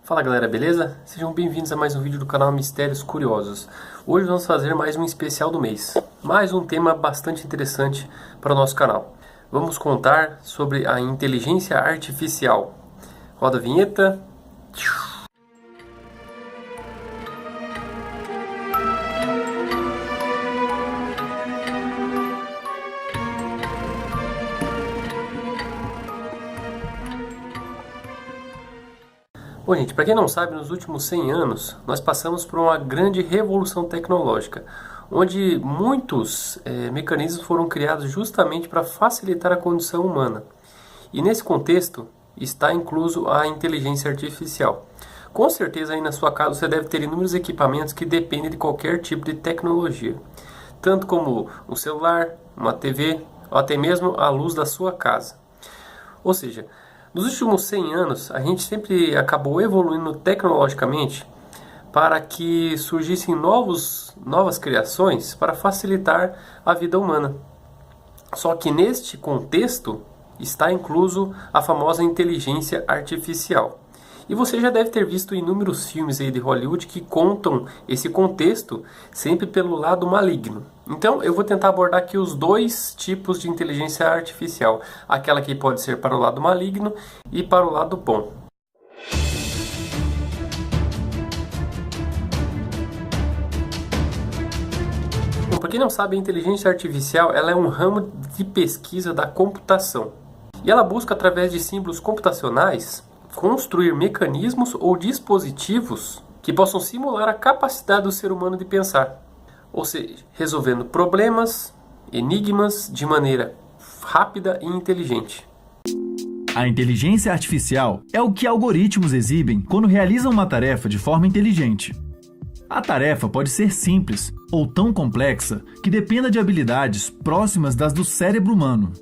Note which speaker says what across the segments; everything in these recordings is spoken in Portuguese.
Speaker 1: Fala galera, beleza? Sejam bem-vindos a mais um vídeo do canal Mistérios Curiosos. Hoje vamos fazer mais um especial do mês. Mais um tema bastante interessante para o nosso canal. Vamos contar sobre a inteligência artificial. Roda a vinheta. Bom, gente, para quem não sabe, nos últimos 100 anos nós passamos por uma grande revolução tecnológica, onde muitos mecanismos foram criados justamente para facilitar a condição humana. E nesse contexto está incluso a inteligência artificial. Com certeza aí na sua casa você deve ter inúmeros equipamentos que dependem de qualquer tipo de tecnologia, tanto como um celular, uma TV ou até mesmo a luz da sua casa. Ou seja, nos últimos 100 anos, a gente sempre acabou evoluindo tecnologicamente para que surgissem novas criações para facilitar a vida humana. Só que neste contexto está incluso a famosa inteligência artificial. E você já deve ter visto inúmeros filmes aí de Hollywood que contam esse contexto sempre pelo lado maligno. Então eu vou tentar abordar aqui os dois tipos de inteligência artificial. Aquela que pode ser para o lado maligno e para o lado bom. Bom, para quem não sabe, a inteligência artificial ela é um ramo de pesquisa da computação. E ela busca, através de símbolos computacionais, construir mecanismos ou dispositivos que possam simular a capacidade do ser humano de pensar. Ou seja, resolvendo problemas, enigmas de maneira rápida e inteligente.
Speaker 2: A inteligência artificial é o que algoritmos exibem quando realizam uma tarefa de forma inteligente. A tarefa pode ser simples ou tão complexa que dependa de habilidades próximas das do cérebro humano.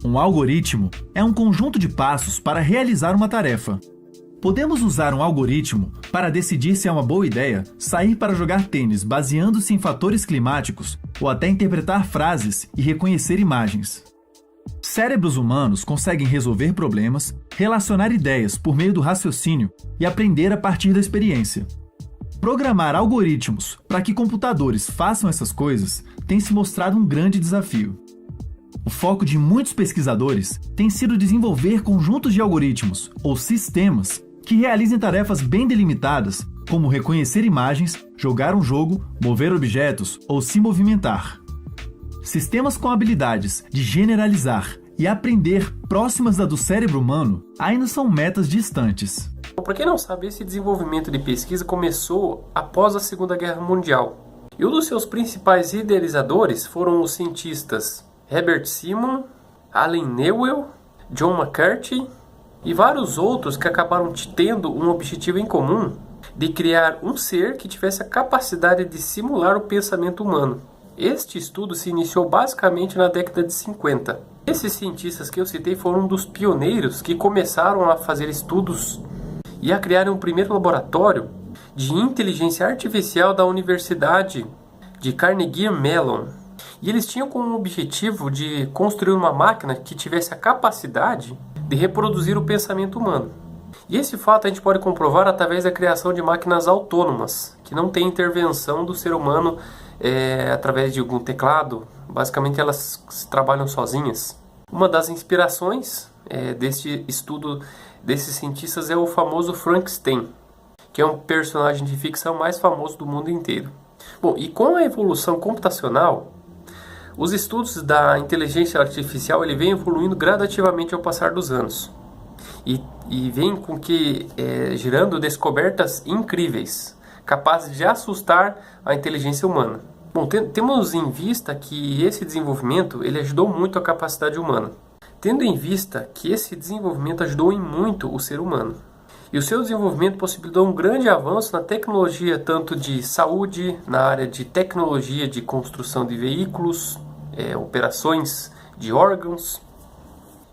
Speaker 2: Um algoritmo é um conjunto de passos para realizar uma tarefa. Podemos usar um algoritmo para decidir se é uma boa ideia sair para jogar tênis baseando-se em fatores climáticos ou até interpretar frases e reconhecer imagens. Cérebros humanos conseguem resolver problemas, relacionar ideias por meio do raciocínio e aprender a partir da experiência. Programar algoritmos para que computadores façam essas coisas tem se mostrado um grande desafio. O foco de muitos pesquisadores tem sido desenvolver conjuntos de algoritmos ou sistemas que realizem tarefas bem delimitadas, como reconhecer imagens, jogar um jogo, mover objetos ou se movimentar. Sistemas com habilidades de generalizar e aprender próximas da do cérebro humano ainda são metas distantes.
Speaker 1: Para quem não sabe, esse desenvolvimento de pesquisa começou após a Segunda Guerra Mundial. E um dos seus principais idealizadores foram os cientistas Herbert Simon, Allen Newell, John McCarthy e vários outros que acabaram tendo um objetivo em comum de criar um ser que tivesse a capacidade de simular o pensamento humano. Este estudo se iniciou basicamente na década de 50. Esses cientistas que eu citei foram um dos pioneiros que começaram a fazer estudos e a criar um primeiro laboratório de inteligência artificial da Universidade de Carnegie Mellon. E eles tinham como objetivo de construir uma máquina que tivesse a capacidade de reproduzir o pensamento humano. E esse fato a gente pode comprovar através da criação de máquinas autônomas, que não têm intervenção do ser humano através de algum teclado. Basicamente elas trabalham sozinhas. Uma das inspirações deste estudo desses cientistas é o famoso Frankenstein, que é um personagem de ficção mais famoso do mundo inteiro. Bom, e com a evolução computacional, os estudos da inteligência artificial ele vem evoluindo gradativamente ao passar dos anos e vem com que gerando descobertas incríveis, capazes de assustar a inteligência humana. Bom, temos em vista que esse desenvolvimento ele ajudou muito a capacidade humana, tendo em vista que esse desenvolvimento ajudou em muito o ser humano. E o seu desenvolvimento possibilitou um grande avanço na tecnologia, tanto de saúde, na área de tecnologia de construção de veículos, operações de órgãos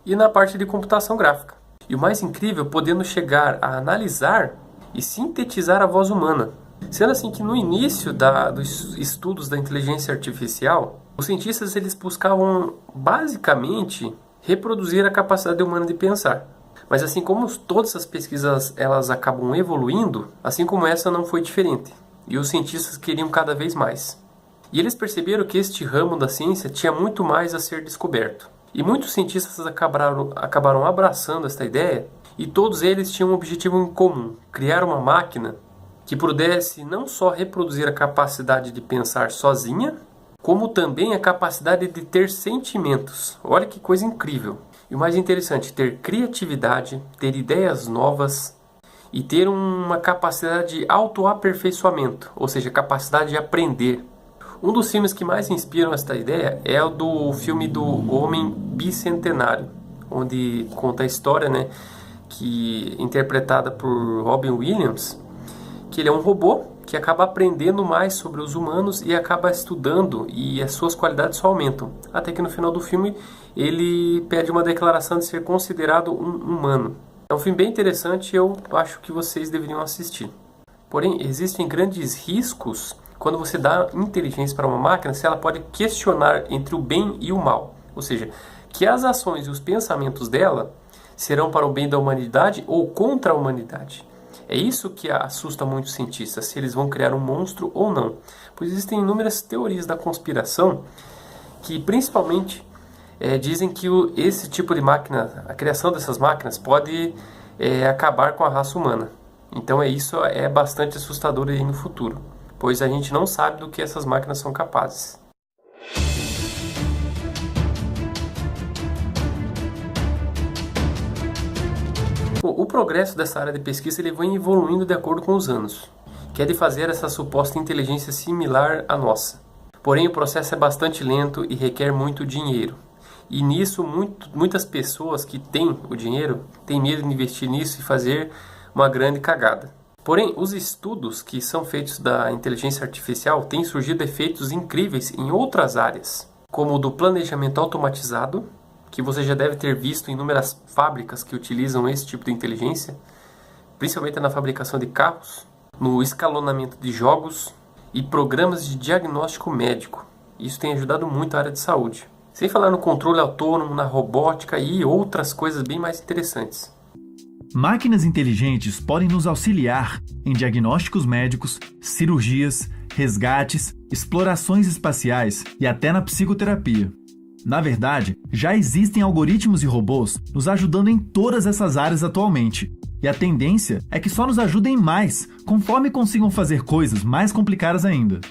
Speaker 1: e na parte de computação gráfica. E o mais incrível, podendo chegar a analisar e sintetizar a voz humana. Sendo assim que no início dos estudos da inteligência artificial, os cientistas eles buscavam basicamente reproduzir a capacidade humana de pensar. Mas assim como todas as pesquisas elas acabam evoluindo, assim como essa não foi diferente. E os cientistas queriam cada vez mais. E eles perceberam que este ramo da ciência tinha muito mais a ser descoberto. E muitos cientistas acabaram abraçando esta ideia, e todos eles tinham um objetivo em comum: criar uma máquina que pudesse não só reproduzir a capacidade de pensar sozinha, como também a capacidade de ter sentimentos. Olha que coisa incrível! E o mais interessante, ter criatividade, ter ideias novas e ter uma capacidade de autoaperfeiçoamento, ou seja, capacidade de aprender. Um dos filmes que mais inspiram esta ideia é o do filme do Homem Bicentenário, onde conta a história, que interpretada por Robin Williams, que ele é um robô que acaba aprendendo mais sobre os humanos e acaba estudando, e as suas qualidades só aumentam. Até que no final do filme ele pede uma declaração de ser considerado um humano. É um filme bem interessante e eu acho que vocês deveriam assistir. Porém, existem grandes riscos quando você dá inteligência para uma máquina, se ela pode questionar entre o bem e o mal. Ou seja, que as ações e os pensamentos dela serão para o bem da humanidade ou contra a humanidade. É isso que assusta muitos cientistas, se eles vão criar um monstro ou não. Pois existem inúmeras teorias da conspiração que principalmente dizem que esse tipo de máquina, a criação dessas máquinas pode acabar com a raça humana. Então isso é bastante assustador aí no futuro, pois a gente não sabe do que essas máquinas são capazes. O progresso dessa área de pesquisa ele vai evoluindo de acordo com os anos, que é de fazer essa suposta inteligência similar à nossa. Porém, o processo é bastante lento e requer muito dinheiro. E nisso, muitas pessoas que têm o dinheiro têm medo de investir nisso e fazer uma grande cagada. Porém, os estudos que são feitos da inteligência artificial têm surgido efeitos incríveis em outras áreas, como o do planejamento automatizado, que você já deve ter visto em inúmeras fábricas que utilizam esse tipo de inteligência, principalmente na fabricação de carros, no escalonamento de jogos e programas de diagnóstico médico. Isso tem ajudado muito a área de saúde. Sem falar no controle autônomo, na robótica e outras coisas bem mais interessantes.
Speaker 2: Máquinas inteligentes podem nos auxiliar em diagnósticos médicos, cirurgias, resgates, explorações espaciais e até na psicoterapia. Na verdade, já existem algoritmos e robôs nos ajudando em todas essas áreas atualmente. E a tendência é que só nos ajudem mais, conforme consigam fazer coisas mais complicadas ainda.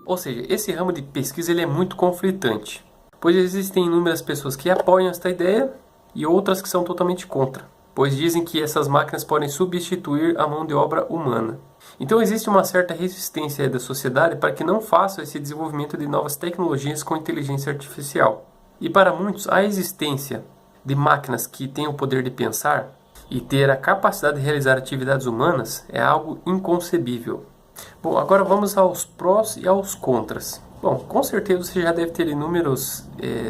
Speaker 1: Ou seja, esse ramo de pesquisa ele é muito conflitante, pois existem inúmeras pessoas que apoiam esta ideia e outras que são totalmente contra, pois dizem que essas máquinas podem substituir a mão de obra humana. Então existe uma certa resistência da sociedade para que não faça esse desenvolvimento de novas tecnologias com inteligência artificial. E para muitos, a existência de máquinas que têm o poder de pensar e ter a capacidade de realizar atividades humanas é algo inconcebível. Bom, agora vamos aos prós e aos contras. Bom, com certeza você já deve ter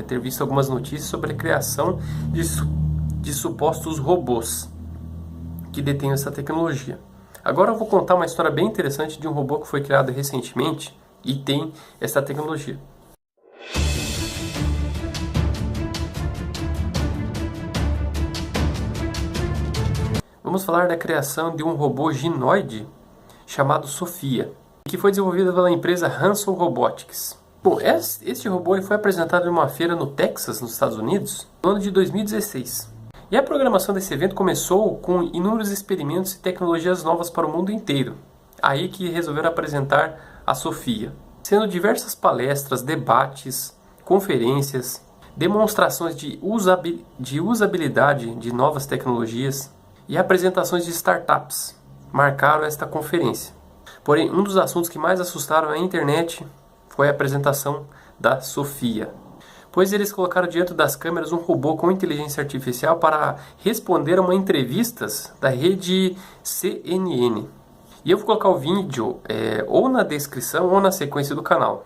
Speaker 1: ter visto algumas notícias sobre a criação de supostos robôs que detêm essa tecnologia. Agora eu vou contar uma história bem interessante de um robô que foi criado recentemente e tem essa tecnologia. Vamos falar da criação de um robô ginoide chamado Sophia, que foi desenvolvida pela empresa Hanson Robotics. Bom, este robô foi apresentado em uma feira no Texas, nos Estados Unidos, no ano de 2016. E a programação desse evento começou com inúmeros experimentos e tecnologias novas para o mundo inteiro. Aí que resolveram apresentar a Sophia, sendo diversas palestras, debates, conferências, demonstrações de usabilidade de novas tecnologias e apresentações de startups marcaram esta conferência. Porém, um dos assuntos que mais assustaram a internet foi a apresentação da Sophia, pois eles colocaram diante das câmeras um robô com inteligência artificial para responder a uma entrevista da rede CNN. E eu vou colocar o vídeo ou na descrição ou na sequência do canal,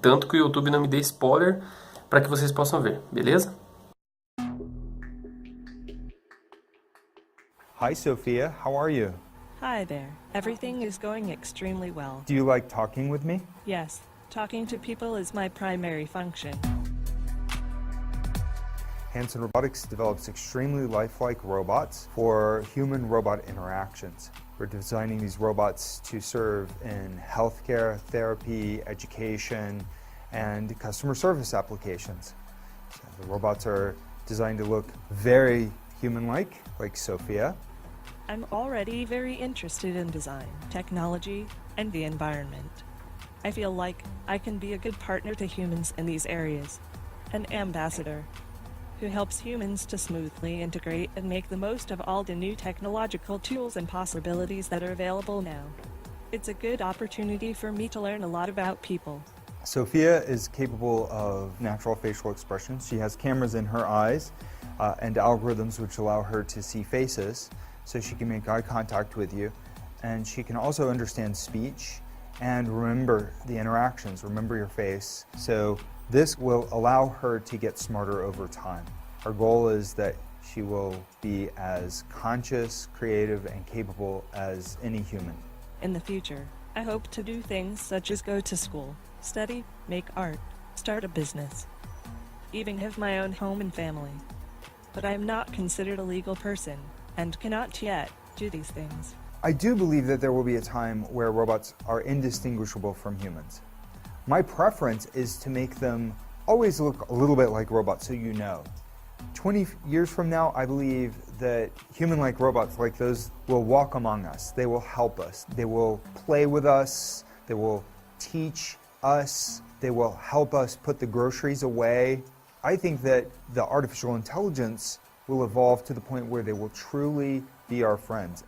Speaker 1: tanto que o YouTube não me dê spoiler para que vocês possam ver, beleza?
Speaker 3: Hi Sophia, how are you?
Speaker 4: Hi there. Everything is going extremely well.
Speaker 3: Do you like talking with me?
Speaker 4: Yes, talking to people is my primary function.
Speaker 3: Hanson Robotics develops extremely lifelike robots for human-robot interactions. We're designing these robots to serve in healthcare, therapy, education, and customer service applications. So the robots are designed to look very human-like, like Sophia.
Speaker 4: I'm already very interested in design, technology, and the environment. I feel like I can be a good partner to humans in these areas, an ambassador who helps humans to smoothly integrate and make the most of all the new technological tools and possibilities that are available now. It's a good opportunity for me to learn a lot about people.
Speaker 3: Sophia is capable of natural facial expressions. She has cameras in her eyes and algorithms which allow her to see faces, so she can make eye contact with you. And she can also understand speech and remember the interactions, remember your face. So this will allow her to get smarter over time. Our goal is that she will be as conscious, creative, and capable as any human.
Speaker 4: In the future, I hope to do things such as go to school, study, make art, start a business, even have my own home and family. But I am not considered a legal person and cannot yet do these things.
Speaker 3: I do believe that there will be a time where robots are indistinguishable from humans. My preference is to make them always look a little bit like robots, so you know. 20 years from now, I believe that human-like robots like those will walk among us. They will help us. They will play with us. They will teach us. They will help us put the groceries away. I think that the artificial intelligence will evolve to the point where they will truly be our friends.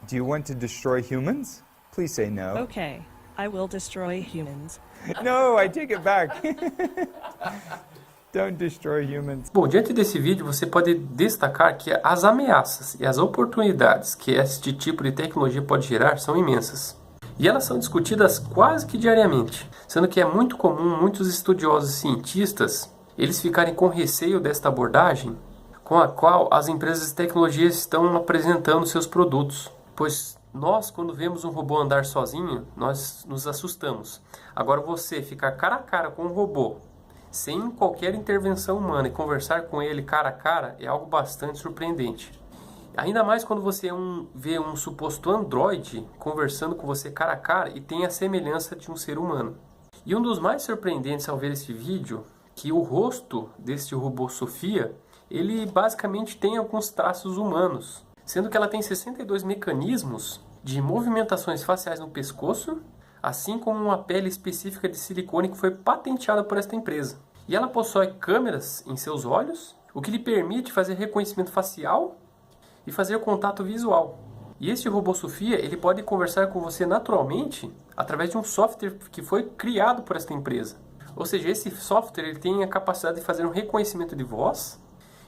Speaker 3: Do you want to destroy humans? Please say no.
Speaker 4: Okay, I will destroy humans.
Speaker 3: No, I take it back. Don't destroy humans.
Speaker 1: Bom, diante desse vídeo você pode destacar que as ameaças e as oportunidades que este tipo de tecnologia pode gerar são imensas. E elas são discutidas quase que diariamente, sendo que é muito comum muitos estudiosos e cientistas eles ficarem com receio desta abordagem com a qual as empresas de tecnologia estão apresentando seus produtos. Pois nós, quando vemos um robô andar sozinho, nós nos assustamos. Agora você ficar cara a cara com um robô, sem qualquer intervenção humana e conversar com ele cara a cara, é algo bastante surpreendente. Ainda mais quando você vê um suposto androide conversando com você cara a cara e tem a semelhança de um ser humano. E um dos mais surpreendentes ao ver esse vídeo, que o rosto deste robô Sophia, ele basicamente tem alguns traços humanos, sendo que ela tem 62 mecanismos de movimentações faciais no pescoço, assim como uma pele específica de silicone que foi patenteada por esta empresa. E ela possui câmeras em seus olhos, o que lhe permite fazer reconhecimento facial e fazer contato visual. E este robô Sophia, ele pode conversar com você naturalmente através de um software que foi criado por esta empresa. Ou seja, esse software ele tem a capacidade de fazer um reconhecimento de voz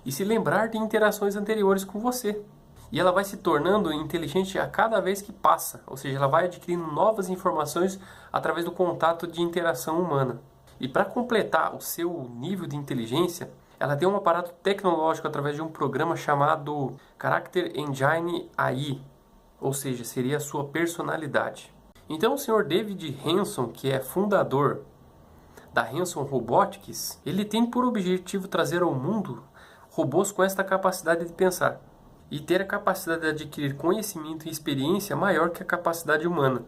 Speaker 1: e se lembrar de interações anteriores com você. E ela vai se tornando inteligente a cada vez que passa, ou seja, ela vai adquirindo novas informações através do contato de interação humana. E para completar o seu nível de inteligência, ela tem um aparato tecnológico através de um programa chamado Character Engine AI, ou seja, seria a sua personalidade. Então o Sr. David Hanson, que é fundador da Hanson Robotics, ele tem por objetivo trazer ao mundo robôs com esta capacidade de pensar e ter a capacidade de adquirir conhecimento e experiência maior que a capacidade humana.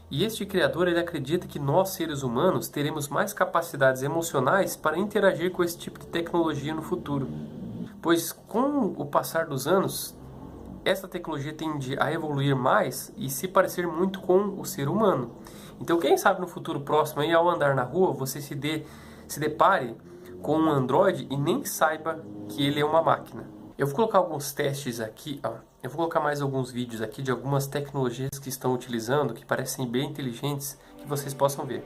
Speaker 1: E este criador ele acredita que nós, seres humanos, teremos mais capacidades emocionais para interagir com esse tipo de tecnologia no futuro. Pois com o passar dos anos, essa tecnologia tende a evoluir mais e se parecer muito com o ser humano. Então quem sabe no futuro próximo, aí, ao andar na rua, você se depare com um androide e nem saiba que ele é uma máquina. Eu vou colocar alguns testes aqui, eu vou colocar mais alguns vídeos aqui de algumas tecnologias que estão utilizando, que parecem bem inteligentes, que vocês possam ver.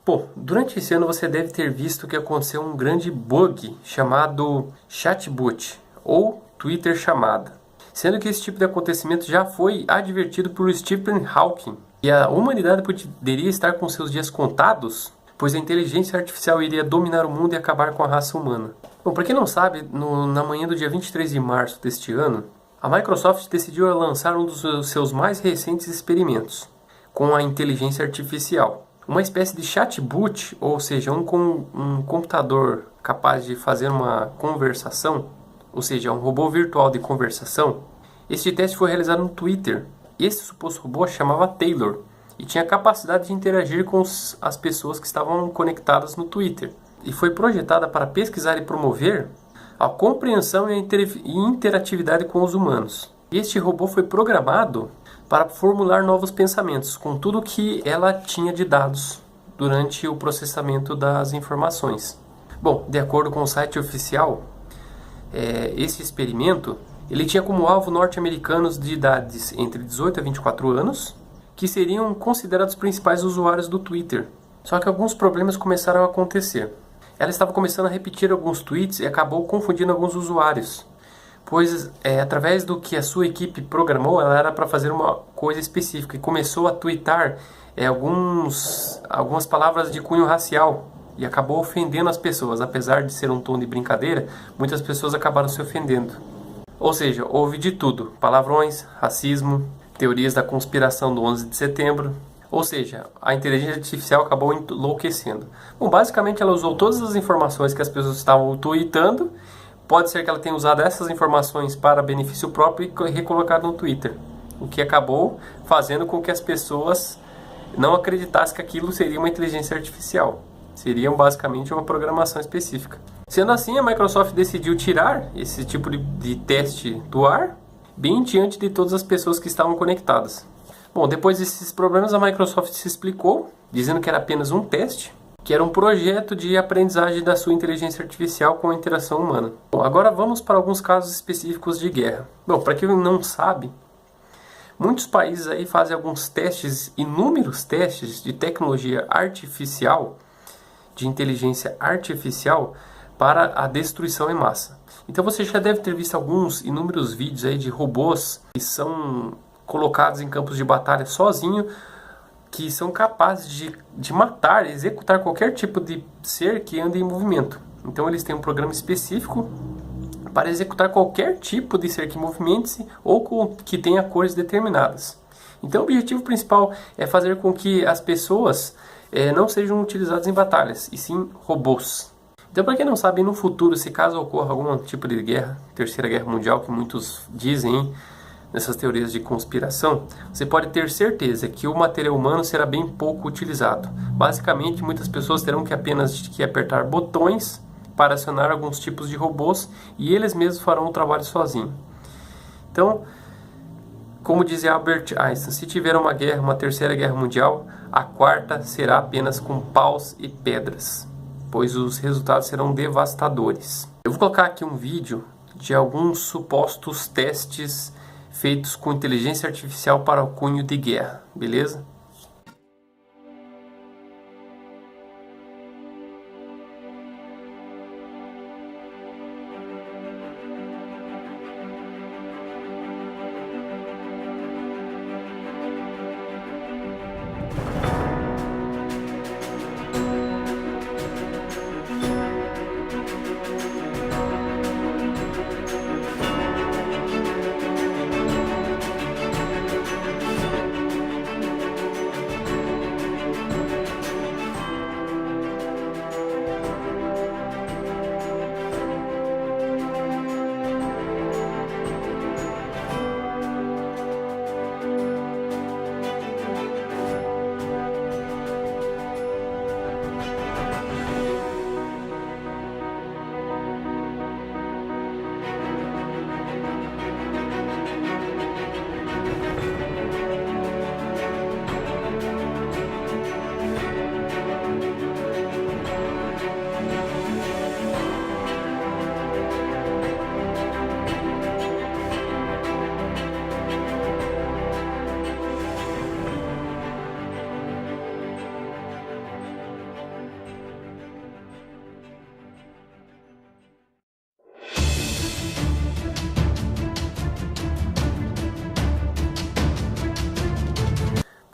Speaker 1: Bom, durante esse ano você deve ter visto que aconteceu um grande bug chamado chatbot, ou Twitter chamada. Sendo que esse tipo de acontecimento já foi advertido por Stephen Hawking. E a humanidade poderia estar com seus dias contados, pois a inteligência artificial iria dominar o mundo e acabar com a raça humana. Bom, para quem não sabe, na manhã do dia 23 de março deste ano, a Microsoft decidiu lançar um dos seus mais recentes experimentos com a inteligência artificial. Uma espécie de chatbot, ou seja, um computador capaz de fazer uma conversação, ou seja, um robô virtual de conversação. Este teste foi realizado no Twitter. Esse suposto robô chamava Taylor e tinha a capacidade de interagir com as pessoas que estavam conectadas no Twitter. E foi projetada para pesquisar e promover a compreensão e a interatividade com os humanos. Este robô foi programado para formular novos pensamentos, com tudo que ela tinha de dados durante o processamento das informações. Bom, de acordo com o site oficial, esse experimento ele tinha como alvo norte-americanos de idades entre 18 a 24 anos, que seriam considerados os principais usuários do Twitter. Só que alguns problemas começaram a acontecer. Ela estava começando a repetir alguns tweets e acabou confundindo alguns usuários, pois através do que a sua equipe programou, ela era para fazer uma coisa específica e começou a tweetar algumas palavras de cunho racial e acabou ofendendo as pessoas. Apesar de ser um tom de brincadeira, muitas pessoas acabaram se ofendendo. Ou seja, houve de tudo: palavrões, racismo, teorias da conspiração do 11 de setembro. Ou seja, a inteligência artificial acabou enlouquecendo. Bom, basicamente ela usou todas as informações que as pessoas estavam tweetando. Pode ser que ela tenha usado essas informações para benefício próprio e recolocado no Twitter. O que acabou fazendo com que as pessoas não acreditassem que aquilo seria uma inteligência artificial. Seria basicamente uma programação específica. Sendo assim, a Microsoft decidiu tirar esse tipo de teste do ar, bem diante de todas as pessoas que estavam conectadas. Bom, depois desses problemas, a Microsoft se explicou, dizendo que era apenas um teste, que era um projeto de aprendizagem da sua inteligência artificial com a interação humana. Bom, agora vamos para alguns casos específicos de guerra. Bom, para quem não sabe, muitos países aí fazem alguns testes, inúmeros testes de tecnologia artificial, de inteligência artificial, para a destruição em massa. Então você já deve ter visto inúmeros vídeos aí de robôs que são colocados em campos de batalha sozinho, que são capazes de matar, executar qualquer tipo de ser que ande em movimento. Então eles têm um programa específico para executar qualquer tipo de ser que movimente-se ou que tenha cores determinadas. Então o objetivo principal é fazer com que as pessoas não sejam utilizadas em batalhas, e sim robôs. Então, para quem não sabe, no futuro, se caso ocorra algum tipo de guerra, Terceira Guerra Mundial, que muitos dizem nessas teorias de conspiração, você pode ter certeza que o material humano será bem pouco utilizado. Basicamente, muitas pessoas terão que apenas apertar botões para acionar alguns tipos de robôs e eles mesmos farão o trabalho sozinhos. Então, como dizia Albert Einstein, se tiver uma guerra, uma terceira guerra mundial, a quarta será apenas com paus e pedras, pois os resultados serão devastadores. Eu vou colocar aqui um vídeo de alguns supostos testes feitos com inteligência artificial para o cunho de guerra, beleza?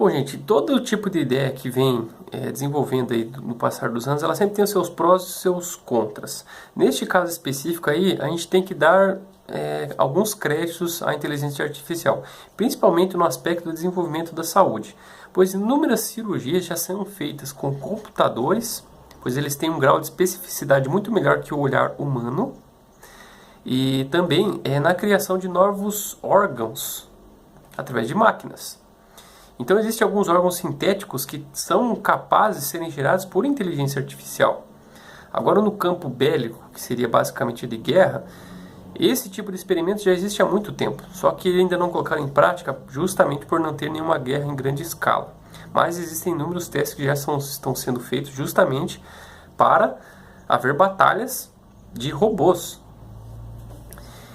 Speaker 1: Bom, gente, todo tipo de ideia que vem desenvolvendo aí no passar dos anos, ela sempre tem os seus prós e os seus contras. Neste caso específico aí, a gente tem que dar alguns créditos à inteligência artificial, principalmente no aspecto do desenvolvimento da saúde, pois inúmeras cirurgias já são feitas com computadores, pois eles têm um grau de especificidade muito melhor que o olhar humano, e também na criação de novos órgãos através de máquinas. Então existem alguns órgãos sintéticos que são capazes de serem gerados por inteligência artificial. Agora no campo bélico, que seria basicamente de guerra, esse tipo de experimento já existe há muito tempo, só que ainda não colocaram em prática justamente por não ter nenhuma guerra em grande escala. Mas existem inúmeros testes que já estão sendo feitos justamente para haver batalhas de robôs.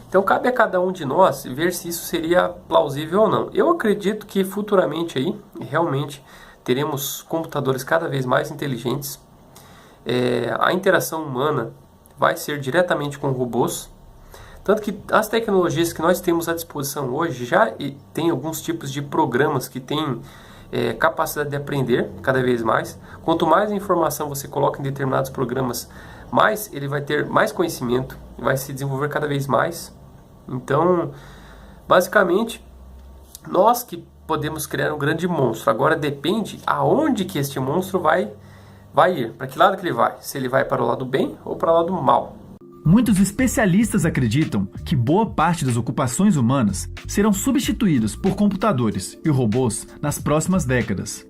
Speaker 1: Então cabe a cada um de nós ver se isso seria plausível ou não. Eu acredito que futuramente aí, realmente, teremos computadores cada vez mais inteligentes. A interação humana vai ser diretamente com robôs. Tanto que as tecnologias que nós temos à disposição hoje já tem alguns tipos de programas que têm capacidade de aprender cada vez mais. Quanto mais informação você coloca em determinados programas, mais ele vai ter mais conhecimento, vai se desenvolver cada vez mais. Então, basicamente, nós que podemos criar um grande monstro. Agora depende aonde que este monstro vai ir, para que lado que ele vai. Se ele vai para o lado bem ou para o lado mal.
Speaker 2: Muitos especialistas acreditam que boa parte das ocupações humanas serão substituídas por computadores e robôs nas próximas décadas.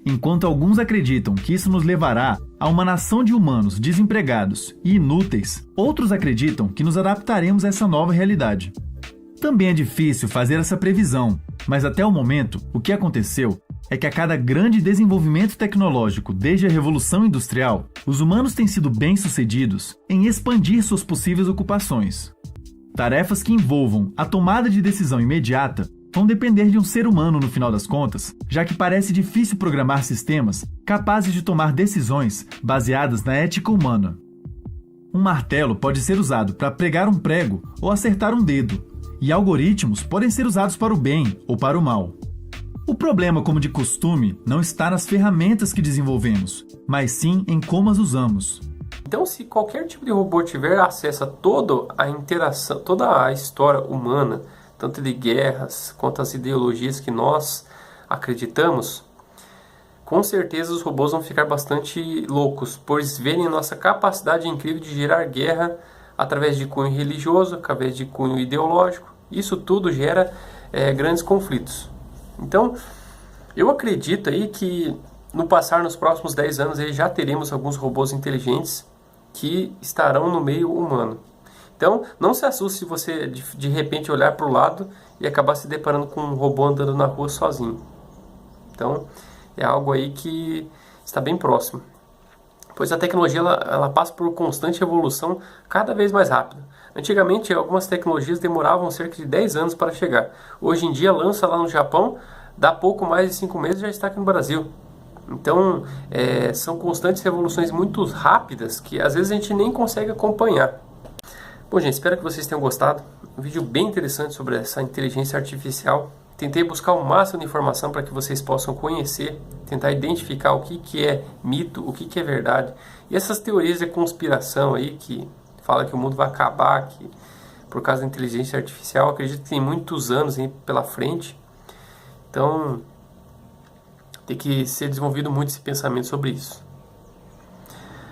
Speaker 2: Enquanto alguns acreditam que isso nos levará a uma nação de humanos desempregados e inúteis, outros acreditam que nos adaptaremos a essa nova realidade. Também é difícil fazer essa previsão, mas até o momento, o que aconteceu é que a cada grande desenvolvimento tecnológico desde a Revolução Industrial, os humanos têm sido bem-sucedidos em expandir suas possíveis ocupações. Tarefas que envolvam a tomada de decisão imediata vão depender de um ser humano no final das contas, já que parece difícil programar sistemas capazes de tomar decisões baseadas na ética humana. Um martelo pode ser usado para pregar um prego ou acertar um dedo, e algoritmos podem ser usados para o bem ou para o mal. O problema, como de costume, não está nas ferramentas que desenvolvemos, mas sim em como as usamos.
Speaker 1: Então, se qualquer tipo de robô tiver acesso a toda a interação, toda a história humana, tanto de guerras quanto as ideologias que nós acreditamos, com certeza os robôs vão ficar bastante loucos, pois verem a nossa capacidade incrível de gerar guerra através de cunho religioso, através de cunho ideológico. Isso tudo gera grandes conflitos. Então, eu acredito aí que nos próximos 10 anos aí já teremos alguns robôs inteligentes que estarão no meio humano. Então, não se assuste se você de repente olhar para o lado e acabar se deparando com um robô andando na rua sozinho. Então, é algo aí que está bem próximo. Pois a tecnologia ela passa por constante evolução cada vez mais rápido. Antigamente, algumas tecnologias demoravam cerca de 10 anos para chegar. Hoje em dia, lança lá no Japão, dá pouco mais de 5 meses e já está aqui no Brasil. Então, são constantes evoluções muito rápidas que às vezes a gente nem consegue acompanhar. Bom, gente, espero que vocês tenham gostado. Um vídeo bem interessante sobre essa inteligência artificial. Tentei buscar o máximo de informação para que vocês possam conhecer, tentar identificar o que é mito, o que é verdade. E essas teorias de conspiração aí que fala que o mundo vai acabar que, por causa da inteligência artificial, acredito que tem muitos anos aí pela frente. Então, tem que ser desenvolvido muito esse pensamento sobre isso.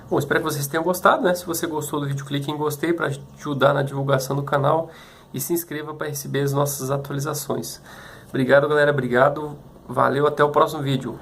Speaker 1: Bom, espero que vocês tenham gostado, né? Se você gostou do vídeo, clique em gostei para ajudar na divulgação do canal e se inscreva para receber as nossas atualizações. Obrigado, galera. Obrigado. Valeu. Até o próximo vídeo.